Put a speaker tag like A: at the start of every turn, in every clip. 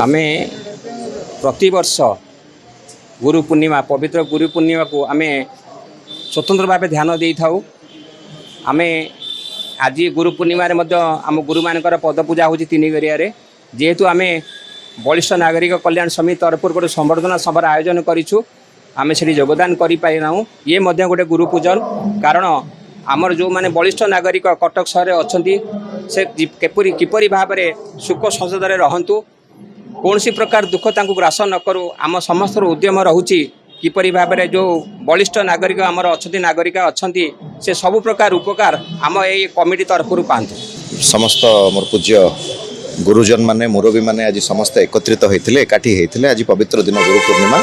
A: आमे प्रतिवर्ष गुरु पूर्णिमा पवित्र गुरु पूर्णिमा को आमे स्वतंत्र भाव ध्यान दे था। आमे आज गुरु पूर्णिमा आम गुरु मानकर पद पूजा हो तीन जेहेतु आमे वरिष्ठ नागरिक कल्याण समिति तरफ गोटे संवर्धना सभार आयोजन करूँ। आमे से योगदान करें ये गोटे गुरु पूजन कारण आमर जो माने वरिष्ठ नागरिक कटक सहर अच्छा से किपरि भाव में सुख संसदे रहतु कौन सी प्रकार दुख तांको ग्रास न करूँ। आम समस्त उद्यम रोचे किपरि भाव में जो वरिष्ठ नागरिक आमर अच्छा नागरिक अच्छा से सबु प्रकार उपकार आम ये कमिटी तरफ पाते।
B: समस्त मोर पूज्य गुरुजन माने मुरबी माने आज समस्त एकत्रित होते एकाठी होते। आज पवित्र दिन गुरु पूर्णिमा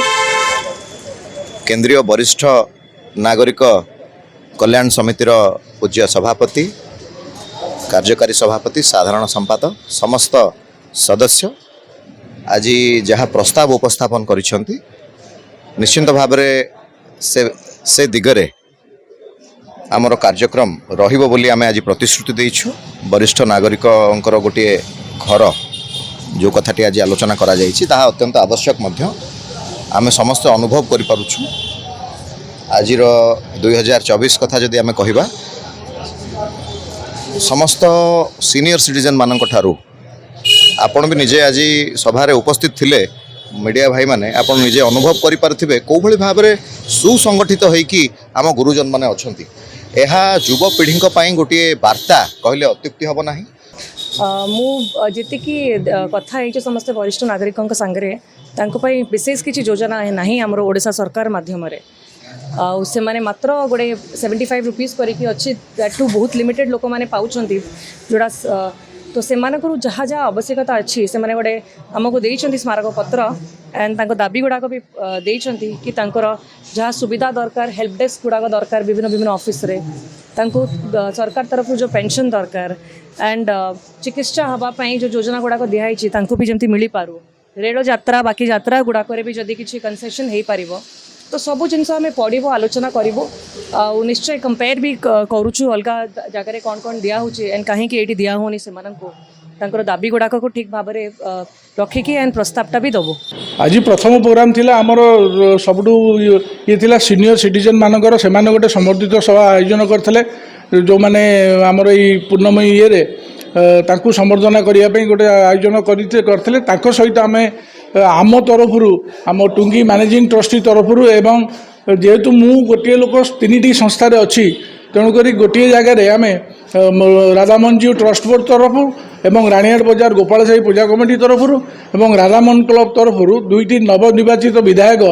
B: केंद्रीय वरिष्ठ नागरिक कल्याण समितिर पूज्य सभापति कार्यकारी सभापति साधारण संपादक समस्त सदस्य आज जहाँ प्रस्ताव उपस्थापन करिसेंती निश्चिंत भाव से दिगरे आमर कार्यक्रम रहिबो बोली आमे आज प्रतिश्रुति देइछु। वरिष्ठ नागरिकंकर गोटे घर जो कथाटी आज आलोचना करा जाइछि ताहा अत्यंत आवश्यक मध्य आमे समस्त अनुभव करि पारुछु। आज 2024 कथा जदि आमे कहिबा समस्त सीनियर सिटीजन मानक ठारू आपण भी निजे आज सभारे उपस्थित थिले मीडिया भाई माने आपण निजे अनुभव करि पारथिबे को भली भाव रे सुसंगठित होइकी आम गुरुजन माने अछंती। एहा युवा पीढ़ी पई गोटे वार्ता कहले अत्युक्ति हबो नाही।
C: मु जेति की कथा है समस्त वरिष्ठ नागरिकों संगे विशेष किसी योजना है नहीं आमर ओडिशा सरकार माध्यम रे से माने मात्र गोटे 75 रुपीज करके अच्छी टू बहुत लिमिटेड लोक मैंने पाँच जोड़ा तो से जहाँ जहाँ आवश्यकता अच्छी से माने गोटे आमको देइछंती स्मारक पत्र एंड दाबी गुड़ाक भी देइछंती कि जहाँ सुविधा दरकार हेल्प डेस्क गुड़ाक दरकार विभिन्न विभिन्न ऑफिस रे सरकार तरफ जो पेंशन दरकार एंड चिकित्सा हवापाई जो योजना गुड़ाक दिखाई भी जमी मिल पारू रेल यात्रा बाकी यात्रा गुड़ाक भी जदि किसी कनसेसन हो पार तो सब जिनस आम पढ़ू आलोचना करूँ निश्चय कंपेयर भी करुचु अलग जगह कौन कौन दिया एंड कहीं ये दिया होनी से दाबी गुड़ाक को ठीक भाव में रखिकी एंड प्रस्तावटा भी दबो।
D: आज प्रथम प्रोग्राम थिला आमर सबुठू ये थिला सीनियर सिटीजन मानकर से गोटे समर्थित सभा आयोजन करते जो मैंने आमर ये पूर्णमयी ये तांकु संवर्धना करने गोटे आयोजन करते सहित आम आम तरफ आम टुंगी मैनेजिंग ट्रस्टी तरफ एवं जेहेतु मु गोटे लोक तीन संस्था अच्छी तेणुक गोटे जगह आम राधामोहन ट्रस्ट बोर्ड तरफ एवं राणीहाट बजार गोपाल साही पूजा कमिटी तरफ एवं राधामोहन क्लब तरफ दुईटी नवनिर्वाचित विधायक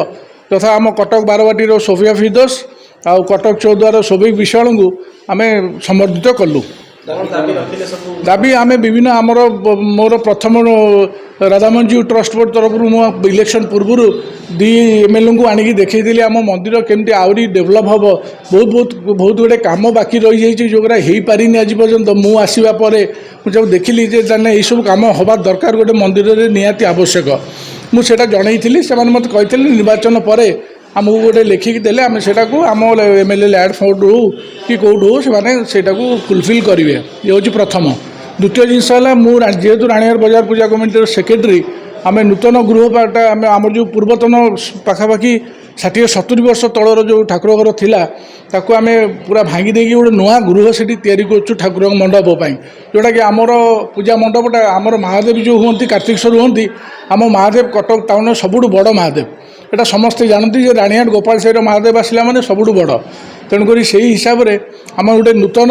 D: तथा आम कटक बारवाटी सोफिया फिरदौस आ कटक चौद्वार सौभिक विश्वाल को आम समर्थित कलु। दाबी आम विभिन्न आमर मोर प्रथम राधामोहन ट्रस्ट बोर्ड तरफ मु इलेक्शन पूर्व दी एमएलए को आनिकी देखी आम मंदिर केमती आहरी डेभलप हम बहुत बहुत बहुत गुटे कम बाकी रही जाइए जोगरा हो पारि आज पर्यंत मु आसवा जब देखिली यही सब कम हवा दरकार गोटे मंदिर में निहाती आवश्यक मुझे जनई से मत कही निर्वाचन पर आमको गोटे लिखिकी देले आम से आम एमएलए लैंड फोर्ड हो कि कौट हो से फुलफिल करेंगे ये हूँ प्रथम। द्वितीय जिनस जेहेतु राणीहाट बजार पूजा कमिटी सेक्रेटरी आम नूतन गृह पाटा आम जो पूर्वतन पाखापाखि 60-70 वर्ष तलर जो ठाकुर घर थिला ताकू आम पूरा भांगी देकी गोटे नुआ गृह से कर ठाकुर मंडप जोटा कि आमर पूजा मंडपटा आमर महादेव जो हमें कार्तिकेश्वर हमें आम महादेव कटक टाउन सबुठ बड़ महादेव एटा समस्ते जानती जे राणीहाट गोपाल साही महादेव आसला माने सबुठ बड़ तेणुक से हिसाब से आम गोटे नूतन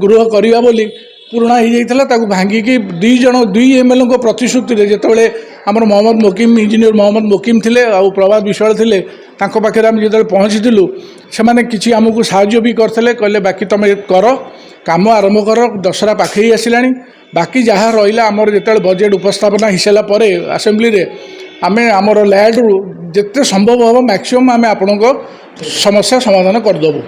D: गृह करवा बोली पुराणा हो जाता भांगिकी दुई एमएलए को प्रतिश्रुति जिते आमर मोहम्मद मोकिम इंजीनियर मोहम्मद मोकिम थे आ प्रभात विश्वाल थे पाखे आम जो पहुँचीलु से किसी आमको साहाय्य भी करते कहले बाकी तुम कर काम आरंभ कर दशहरा पाखे ही आसला बाकी जहाँ रहा आमर जो बजेट उपस्थापना हो सारापर आसेम्बली रे आम आमर लैंड जिते संभव हम मैक्सिमम आम आपण समस्या समाधान करदेबू।